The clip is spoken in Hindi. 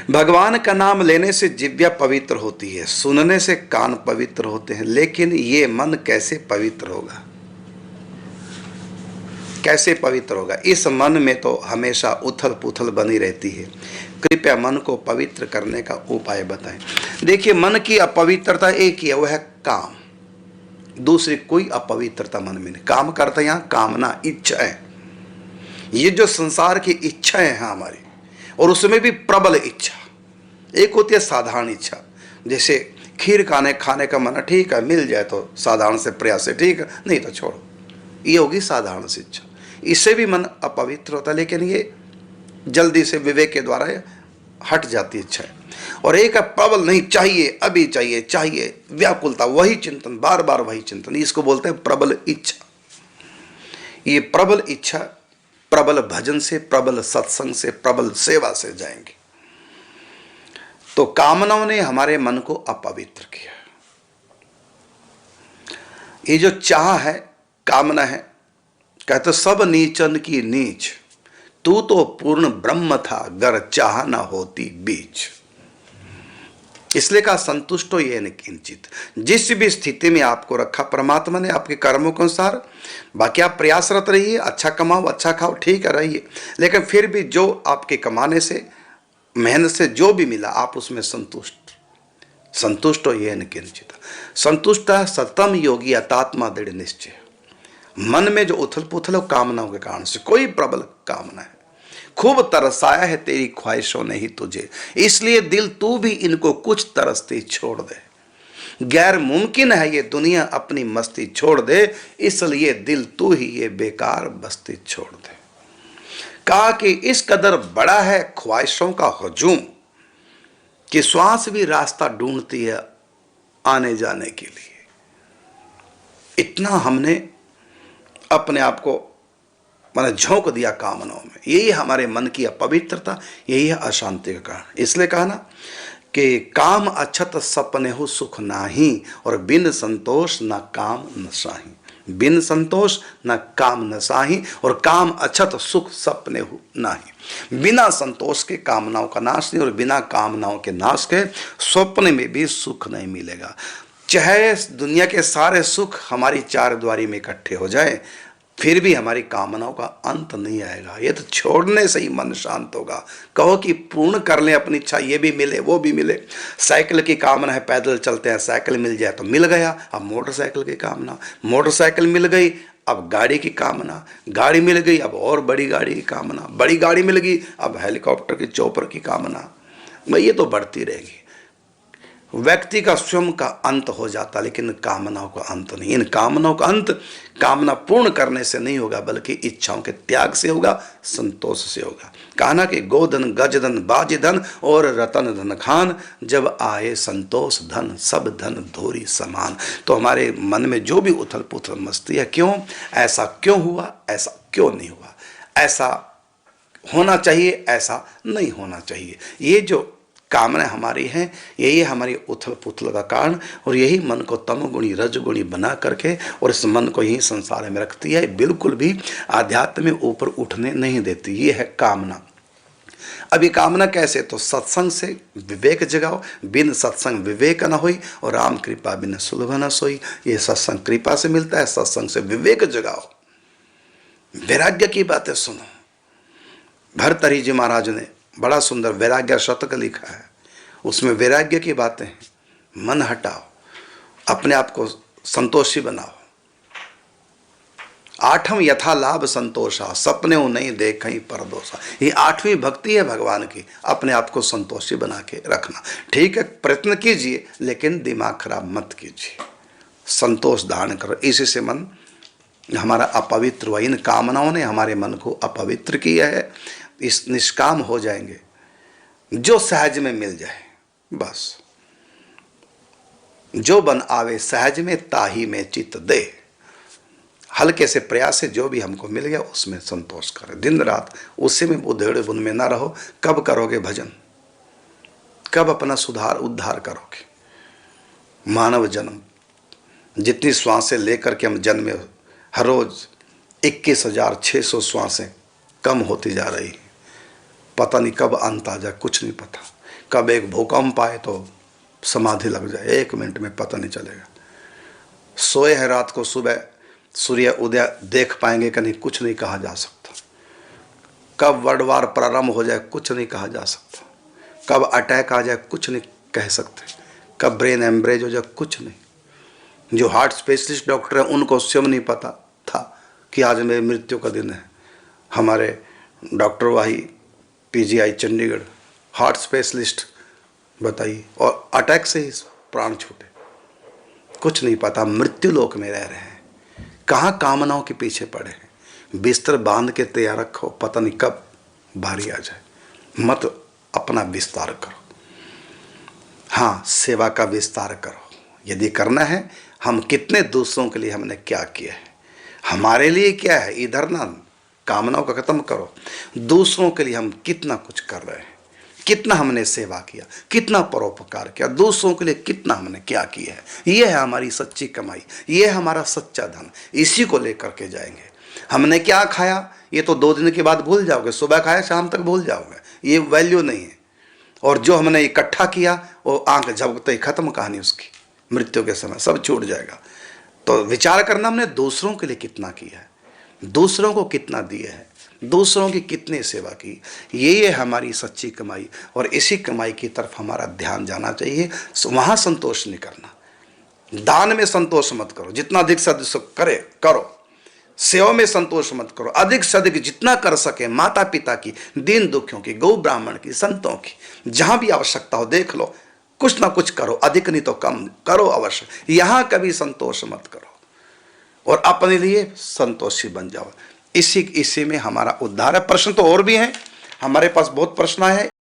भगवान का नाम लेने से जिह्वा पवित्र होती है, सुनने से कान पवित्र होते हैं, लेकिन ये मन कैसे पवित्र होगा? कैसे पवित्र होगा? इस मन में तो हमेशा उथल पुथल बनी रहती है। कृपया मन को पवित्र करने का उपाय बताएं। देखिए, मन की अपवित्रता एक ही है, वह है काम। दूसरी कोई अपवित्रता मन में नहीं। काम करता है यहाँ कामना, इच्छा है। ये जो संसार की इच्छाएं हैं हमारी, और उसमें भी प्रबल इच्छा। एक होती है साधारण इच्छा, जैसे खीर खाने का मन है, ठीक है मिल जाए तो साधारण से प्रयास है, ठीक है नहीं तो छोड़ो, ये होगी साधारण सी इच्छा। इससे भी मन अपवित्र होता है, लेकिन ये जल्दी से विवेक के द्वारा हट जाती इच्छा है। और एक है प्रबल, नहीं चाहिए, अभी चाहिए, चाहिए, व्याकुलता, वही चिंतन, बार बार वही चिंतन, इसको बोलते हैं प्रबल इच्छा। ये प्रबल इच्छा प्रबल भजन से, प्रबल सत्संग से, प्रबल सेवा से जाएंगी। तो कामनाओं ने हमारे मन को अपवित्र किया। ये जो चाह है, कामना है, कहते सब नीचन की नीच, तू तो पूर्ण ब्रह्म था, गर चाह न होती बीच। इसलिए कहा संतुष्टो ये न किंचित। जिस भी स्थिति में आपको रखा परमात्मा ने, आपके कर्मों के अनुसार, बाकी आप प्रयासरत रहिए, अच्छा कमाओ, अच्छा खाओ, ठीक है रहिए, लेकिन फिर भी जो आपके कमाने से, मेहनत से जो भी मिला, आप उसमें संतुष्ट हो ये न किंचित। संतुष्ट है सतम योगी अतात्मा दृढ़ निश्चय। मन में जो उथल पुथल कामनाओं के कारण से, कोई प्रबल कामना है, खूब तरसाया है तेरी ख्वाहिशों ने ही तुझे, इसलिए दिल तू भी इनको कुछ तरसती छोड़ दे। गैर मुमकिन है ये दुनिया अपनी मस्ती छोड़ दे, इसलिए दिल तू ही ये बेकार बस्ती छोड़ दे। कहा कि इस कदर बड़ा है ख्वाहिशों का हजूम कि श्वास भी रास्ता ढूंढती है आने जाने के लिए। इतना हमने अपने आप को मैंने झोंक दिया कामनाओं में। यही हमारे मन की अपवित्रता, यही है अशांति का कारण। इसलिए कहा ना कि काम अछत सपने हो सुख नाही, और बिन संतोष न काम न साही। बिन संतोष न काम न साही, और काम अछत सुख सपने हो नाही। बिना संतोष के कामनाओं का नाश नहीं, और बिना कामनाओं के नाश के स्वप्न में भी सुख नहीं मिलेगा। चाहे दुनिया के सारे सुख हमारी चार द्वारी में इकट्ठे हो जाए, फिर भी हमारी कामनाओं का अंत नहीं आएगा। ये तो छोड़ने से ही मन शांत होगा। कहो कि पूर्ण कर लें अपनी इच्छा, ये भी मिले वो भी मिले। साइकिल की कामना है, पैदल चलते हैं, साइकिल मिल जाए तो मिल गया। अब मोटरसाइकिल की कामना, मोटरसाइकिल मिल गई, अब गाड़ी की कामना, गाड़ी मिल गई, अब और बड़ी गाड़ी की कामना, बड़ी गाड़ी मिल गई, अब हेलीकॉप्टर की, चौपर की कामना। ये तो बढ़ती रहेगी। व्यक्ति का स्वयं का अंत हो जाता, लेकिन कामनाओं का अंत नहीं। इन कामनाओं का अंत कामना पूर्ण करने से नहीं होगा, बल्कि इच्छाओं के त्याग से होगा, संतोष से होगा। कहा ना कि गोधन गजधन बाजधन और रतन धन खान, जब आए संतोष धन सब धन धोरी समान। तो हमारे मन में जो भी उथल पुथल मस्ती है, क्यों ऐसा, क्यों हुआ ऐसा, क्यों नहीं हुआ ऐसा, होना चाहिए ऐसा नहीं होना चाहिए, ये जो कामना हमारी हैं, यही हमारी उथल पुथल का कारण, और यही मन को तमगुणी रजगुणी बना करके, और इस मन को यही संसार में रखती है, बिल्कुल भी आध्यात्म में ऊपर उठने नहीं देती। ये है कामना। अब ये कामना कैसे? तो सत्संग से विवेक जगाओ, बिन सत्संग विवेक न होई, और राम कृपा बिन सुलभ न सोई। ये सत्संग कृपा से मिलता है, सत्संग से विवेक जगाओ, वैराग्य की बातें सुनो। भरतहरि जी महाराज ने बड़ा सुंदर वैराग्य शतक लिखा है, उसमें वैराग्य की बातें हैं। मन हटाओ, अपने आप को संतोषी बनाओ। आठम यथा लाभ संतोषा, सपने नहीं देखई परदोषा। ये आठवीं भक्ति है भगवान की, अपने आप को संतोषी बना के रखना। ठीक है, प्रयत्न कीजिए, लेकिन दिमाग खराब मत कीजिए, संतोष धारण करो। इसी से मन हमारा अपवित्र हुआ। इन कामनाओं ने हमारे मन को अपवित्र किया है। इस निष्काम हो जाएंगे, जो सहज में मिल जाए, बस जो बन आवे सहज में, ताही में चित्त दे। हल्के से प्रयास से जो भी हमको मिल गया उसमें संतोष करें, दिन रात उसी में उधेड़ बुन में ना रहो। कब करोगे भजन, कब अपना सुधार उद्धार करोगे? मानव जन्म, जितनी श्वासें लेकर के हम जन्मे, हर रोज 21,600 श्वासें कम होती जा रही। पता नहीं कब अंत आ जाए, कुछ नहीं पता। कब एक भूकंप आए तो समाधि लग जाए, 1 मिनट में पता नहीं चलेगा। सोए हैं रात को, सुबह सूर्य उदय देख पाएंगे कि नहीं, कुछ नहीं कहा जा सकता। कब वर्ल्ड वार प्रारंभ हो जाए कुछ नहीं कहा जा सकता। कब अटैक आ जाए कुछ नहीं कह सकते। कब ब्रेन एम्ब्रेज हो जाए कुछ नहीं। जो हार्ट स्पेशलिस्ट डॉक्टर हैं उनको स्वयं नहीं पता था कि आज मेरी मृत्यु का दिन है। हमारे डॉक्टर वाही पीजीआई चंडीगढ़ हार्ट स्पेशलिस्ट, बताइए, और अटैक से ही प्राण छूटे। कुछ नहीं पता, मृत्यु लोक में रह रहे हैं। कहाँ कामनाओं के पीछे पड़े हैं। बिस्तर बांध के तैयार रखो, पता नहीं कब भारी आ जाए। मत अपना विस्तार करो, हाँ सेवा का विस्तार करो। यदि करना है, हम कितने दूसरों के लिए हमने क्या किया है, हमारे लिए क्या है, इधर ना कामनाओं का खत्म करो। दूसरों के लिए हम कितना कुछ कर रहे हैं, कितना हमने सेवा किया, कितना परोपकार किया, दूसरों के लिए कितना हमने क्या किया है। ये है हमारी सच्ची कमाई, ये है हमारा सच्चा धन। इसी को लेकर के जाएंगे। हमने क्या खाया ये तो 2 दिन के बाद भूल जाओगे, सुबह खाया शाम तक भूल जाओगे, ये वैल्यू नहीं है। और जो हमने इकट्ठा किया वो आंख झपकते ही खत्म कहानी उसकी, मृत्यु के समय सब छूट जाएगा। तो विचार करना हमने दूसरों के लिए कितना किया है, दूसरों को कितना दिए है, दूसरों की कितनी सेवा की। ये हमारी सच्ची कमाई, और इसी कमाई की तरफ हमारा ध्यान जाना चाहिए। वहाँ संतोष नहीं करना। दान में संतोष मत करो, जितना अधिक से अधिक करे करो। सेवा में संतोष मत करो, अधिक से अधिक जितना कर सके माता पिता की, दीन दुखियों की, गौ ब्राह्मण की, संतों की, जहाँ भी आवश्यकता हो देख लो, कुछ ना कुछ करो। अधिक नहीं तो कम करो अवश्य। यहाँ कभी संतोष मत करो और अपने लिए संतोषी बन जाओ। इसी में हमारा उद्धार है। प्रश्न तो और भी हैं, हमारे पास बहुत प्रश्न है।